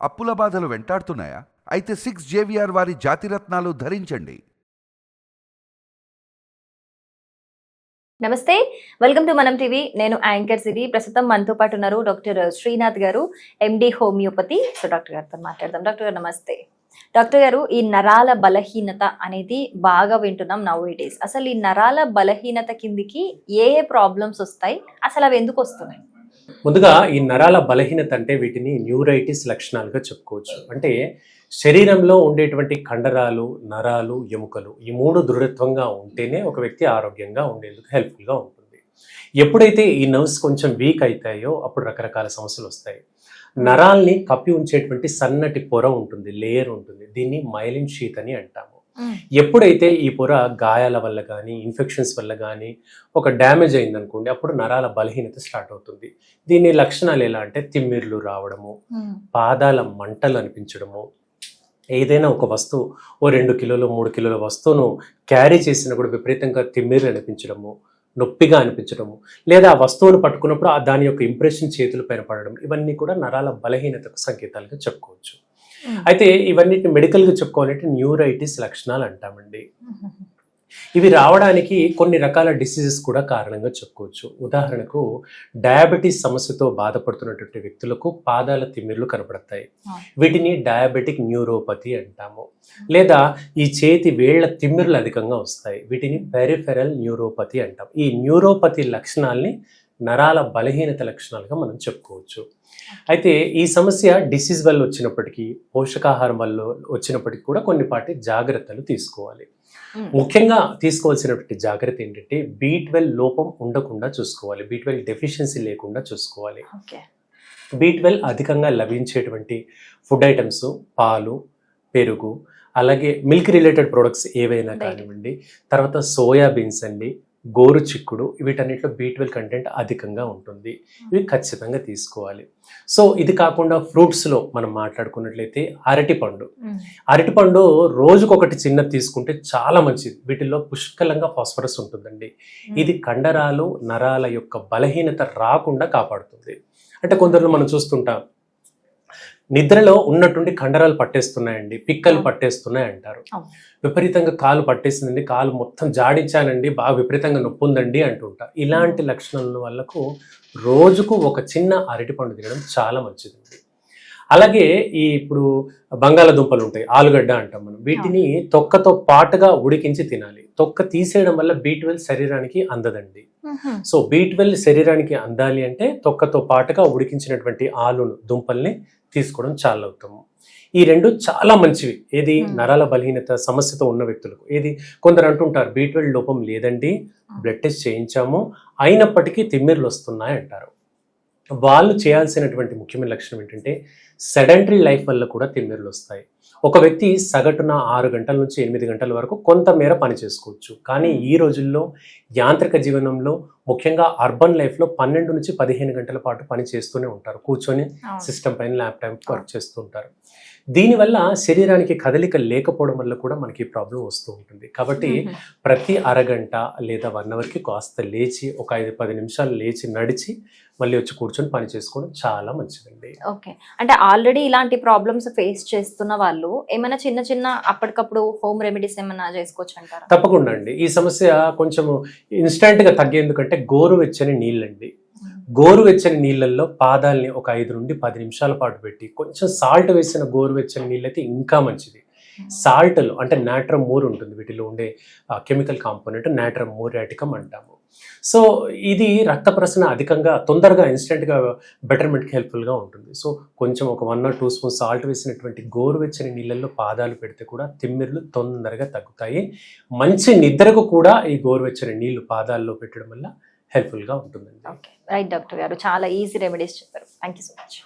అప్పుల బాధలు వెంటాడుతున్నాయా? అయితే 6 JVR వారి జాతిరత్నాలు ధరించండి. నమస్తే, వెల్కమ్ టు మనం టీవీ. నేను యాంకర్ సిరి. ప్రస్తుతం మనతో పాటు ఉన్నారు డాక్టర్ శ్రీనాథ్ గారు, ఎండి హోమియోపతి. సో డాక్టర్ గారితో మాట్లాడదాం. డాక్టర్ గారు నమస్తే. డాక్టర్ గారు, ఈ నరాల బలహీనత అనేది బాగా వింటున్నాం నౌ ఏ డేస్. అసలు ఈ నరాల బలహీనత కిందికి ఏ ప్రాబ్లమ్స్ వస్తాయి, అసలు అవి ఎందుకు వస్తున్నాయి? ముందుగా ఈ నరాల బలహీనత అంటే వీటిని న్యూరైటిస్ లక్షణాలుగా చెప్పుకోవచ్చు. అంటే శరీరంలో ఉండేటువంటి కండరాలు, నరాలు, ఎముకలు ఈ మూడు దృఢత్వంగా ఉంటేనే ఒక వ్యక్తి ఆరోగ్యంగా ఉండేందుకు హెల్ప్ఫుల్గా ఉంటుంది. ఎప్పుడైతే ఈ నర్వ్స్ కొంచెం వీక్ అవుతాయో అప్పుడు రకరకాల సమస్యలు వస్తాయి. నరాల్ని కప్పి ఉంచేటువంటి సన్నటి పొర ఉంటుంది, లేయర్ ఉంటుంది. దీన్ని మైలిన్ షీత్ అని అంటాము. ఎప్పుడైతే ఈ పొర గాయాల వల్ల కానీ ఇన్ఫెక్షన్స్ వల్ల కానీ ఒక డ్యామేజ్ అయిందనుకోండి, అప్పుడు నరాల బలహీనత స్టార్ట్ అవుతుంది. దీని లక్షణాలు ఎలా అంటే తిమ్మిర్లు రావడము, పాదాల మంటలు అనిపించడము, ఏదైనా ఒక వస్తువు 2 కిలోలు 3 కిలోల వస్తువును క్యారీ చేసినప్పుడు విపరీతంగా తిమ్మిర్లు అనిపించడము, నొప్పిగా అనిపించడము, లేదా ఆ వస్తువును పట్టుకున్నప్పుడు దాని యొక్క ఇంప్రెషన్ చేతుల పైన పడడం, ఇవన్నీ కూడా నరాల బలహీనతకు సంకేతాలుగా చెప్పుకోవచ్చు. అయితే ఇవన్నిటిని మెడికల్గా చెప్పుకోవాలంటే న్యూరైటిస్ లక్షణాలు అంటామండి. ఇవి రావడానికి కొన్ని రకాల డిసీజెస్ కూడా కారణంగా చెప్పుకోవచ్చు. ఉదాహరణకు డయాబెటీస్ సమస్యతో బాధపడుతున్నటువంటి వ్యక్తులకు పాదాల తిమ్మిర్లు కనపడతాయి. వీటిని డయాబెటిక్ న్యూరోపతి అంటాము. లేదా ఈ చేతి వేళ్ల తిమ్మిర్లు అధికంగా వస్తాయి. వీటిని పెరిఫెరల్ న్యూరోపతి అంటాం. ఈ న్యూరోపతి లక్షణాలని నరాల బలహీనత లక్షణాలుగా మనం చెప్పుకోవచ్చు. అయితే ఈ సమస్య డిసీజ్ వల్ల వచ్చినప్పటికీ, పోషకాహారం వల్ల వచ్చినప్పటికీ కూడా కొన్నిపాటి జాగ్రత్తలు తీసుకోవాలి. ముఖ్యంగా తీసుకోవాల్సినటువంటి జాగ్రత్త ఏంటంటే B12 లోపం ఉండకుండా చూసుకోవాలి, B12 డెఫిషియన్సీ లేకుండా చూసుకోవాలి. B12 అధికంగా లభించేటువంటి ఫుడ్ ఐటమ్స్ పాలు, పెరుగు, అలాగే మిల్క్ రిలేటెడ్ ప్రొడక్ట్స్ ఏవైనా కానివ్వండి, తర్వాత సోయాబీన్స్ అండి, గోరు చిక్కుడు, వీటన్నిటిలో B12 కంటెంట్ అధికంగా ఉంటుంది. ఇవి ఖచ్చితంగా తీసుకోవాలి. సో ఇది కాకుండా ఫ్రూట్స్లో మనం మాట్లాడుకున్నట్లయితే అరటిపండు రోజుకొకటి చిన్నది తీసుకుంటే చాలా మంచిది. వీటిల్లో పుష్కలంగా ఫాస్ఫరస్ ఉంటుందండి. ఇది కండరాలు, నరాల యొక్క బలహీనత రాకుండా కాపాడుతుంది. అంటే కొందరు మనం చూస్తుంటాం, నిద్రలో ఉన్నటువంటి కండరాలు పట్టేస్తున్నాయండి, పిక్కలు పట్టేస్తున్నాయి అంటారు. విపరీతంగా కాలు పట్టేసిందండి, కాలు మొత్తం జాడించానండి, బాగా విపరీతంగా నొప్పి ఉందండి అంటుంటారు. ఇలాంటి లక్షణాల వాళ్ళకు రోజుకు ఒక చిన్న అరటిపండు తినడం చాలా మంచిదండి. అలాగే ఇప్పుడు బంగాళాదుంపలు ఉంటాయి, ఆలుగడ్డ అంటాం మనం. వీటిని తొక్కతో పాటుగా ఉడికించి తినాలి. తొక్క తీసేయడం వల్ల B12 శరీరానికి అందదండి. సో B12 శరీరానికి అందాలి అంటే తొక్కతో పాటుగా ఉడికించినటువంటి దుంపల్ని తీసుకోవడం చాలా ఉత్తమం. ఈ రెండు చాలా మంచివి. ఏది నరాల బలహీనత సమస్యతో ఉన్న వ్యక్తులకు. ఏది కొందరు అంటుంటారు B12 లోపం లేదండి, బ్లడ్ టెస్ట్ చేయించాము, అయినప్పటికీ తిమ్మిర్లు వస్తున్నాయి అంటారు. వాళ్ళు చేయాల్సినటువంటి ముఖ్యమైన లక్షణం ఏంటంటే సెడెంటరీ లైఫ్ వల్ల కూడా తిమ్మిర్లు వస్తాయి. ఒక వ్యక్తి సగటున 6 గంటల నుంచి 8 గంటల వరకు కొంతమేర పని చేసుకోవచ్చు. కానీ ఈ రోజుల్లో యాంత్రిక జీవనంలో, ముఖ్యంగా అర్బన్ లైఫ్లో 12 నుంచి 15 గంటల పాటు పని చేస్తూనే ఉంటారు. కూర్చొని సిస్టమ్ పైన ల్యాప్టాప్ వర్క్ చేస్తూ ఉంటారు. దీనివల్ల శరీరానికి కదలిక లేకపోవడం వల్ల కూడా మనకి ప్రాబ్లం వస్తూ ఉంటుంది. కాబట్టి ప్రతి అరగంట లేదా 1 అవర్కి కాస్త లేచి ఒక 5-10 నిమిషాలు లేచి నడిచి మళ్ళీ వచ్చి కూర్చొని పని చేసుకోవడం చాలా మంచిదండి. ఓకే, అంటే ఆల్రెడీ ఇలాంటి ప్రాబ్లమ్స్ ఫేస్ చేస్తున్న వాళ్ళు ఏమైనా చిన్న అప్పటికప్పుడు హోమ్ రెమెడీస్ ఏమైనా చేసుకోవచ్చు అంటారా? తప్పకుండా అండి. ఈ సమస్య కొంచెం ఇన్స్టెంట్గా తగ్గేందుకంటే గోరువెచ్చని నీళ్ళండి. గోరువెచ్చని నీళ్ళల్లో పాదాలని ఒక 5 నుండి 10 నిమిషాల పాటు పెట్టి కొంచెం సాల్ట్ వేసిన గోరువెచ్చని నీళ్ళైతే ఇంకా మంచిది. సాల్ట్లో అంటే నాట్రమ్ మూర్ ఉంటుంది, వీటిలో ఉండే కెమికల్ కాంపోనెంట్ నాట్రమ్ మూరాటికం అంటాము. సో ఇది రక్త ప్రసరణ అధికంగా తొందరగా ఇన్స్టెంట్గా బెటర్మెంట్కి హెల్ప్ఫుల్గా ఉంటుంది. సో కొంచెం ఒక 1 or 2 స్పూన్ సాల్ట్ వేసినటువంటి గోరువెచ్చని నీళ్ళల్లో పాదాలు పెడితే కూడా తిమ్మిర్లు తొందరగా తగ్గుతాయి. మంచి నిద్రకు కూడా ఈ గోరువెచ్చని నీళ్లు పాదాల్లో పెట్టడం వల్ల హెల్ప్ఫుల్గా ఉంటుందండి. రైట్ డాక్టర్ గారు, చాలా ఈజీ రెమెడీస్ చెప్పారు. Thank you so much.